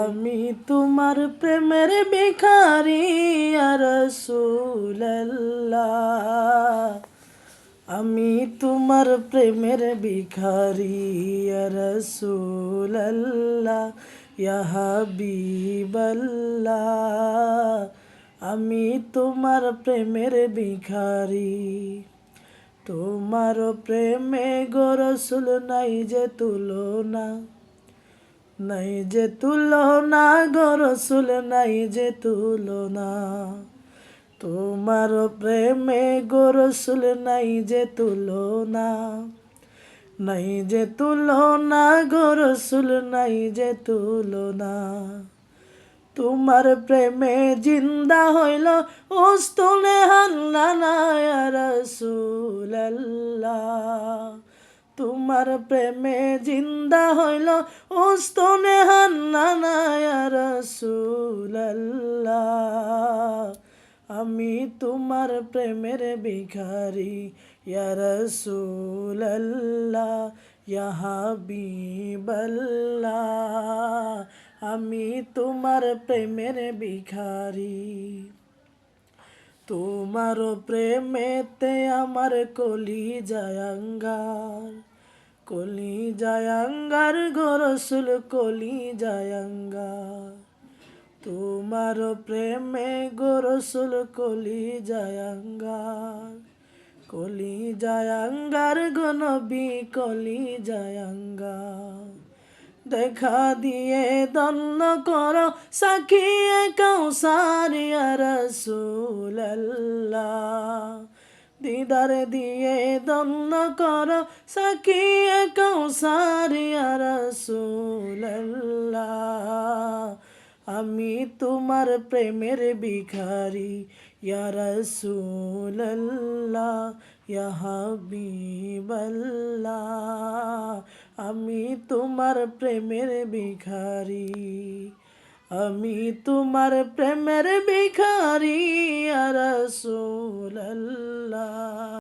আমি তোমার প্রেমের ভিখারি ইয়া রাসূলুল্লাহ, আমি তোমার প্রেমের ভিখারি ইয়া রাসূলুল্লাহ, ইয়া হাবিবাল্লাহ, আমি তোমার প্রেমের ভিখারি। তোমার প্রেমে গো রাসূল নাই যে তুলনা, নাই যে তুলনা গো রাসূল নাই যে তুলনা। তোমার প্রেমে গো রাসূল নাই যে তুলনা, নাই যে তুলনা গো রাসূল নাই যে তুলনা। তোমার প্রেমে জিন্দা হইল উস্তুনে হান্নানা ইয়া রাসূলুল্লাহ, তোমার প্রেমে জিন্দা হইল উস্তুনে হান্নানা ইয়া রাসূলুল্লাহ, আমি তোমার প্রেমের ভিখারি ইয়া রাসূলুল্লাহ, ইয়া হাবিবাল্লাহ, আমি তোমার প্রেমের ভিখারি। তোমার প্রেমেতে আমার কলিজায় আঙ্গার, কলিজায় আঙ্গার গো রাসূল কলিজায় আঙ্গার। তোমার প্রেমে গো রাসূল কলিজায় আঙ্গার, কলিজায় আঙ্গার গো নবী কলিজায় আঙ্গার। দেখা দিয়ে ধন্য করো সাকিয়ে কাউসার ইয়া রাসূলুল্লাহ, দিদার দিয়ে ধন্য করো সাকিয়ে কাউসার ইয়া রাসূলুল্লাহ, আমি তোমার প্রেমের ভিখারি ইয়া রাসূলুল্লাহ, ইয়া হাবিবাল্লাহ, আমি তোমার প্রেমের ভিখারি। আমি তোমার প্রেমের ভিখারি ইয়া রাসূলুল্লাহ।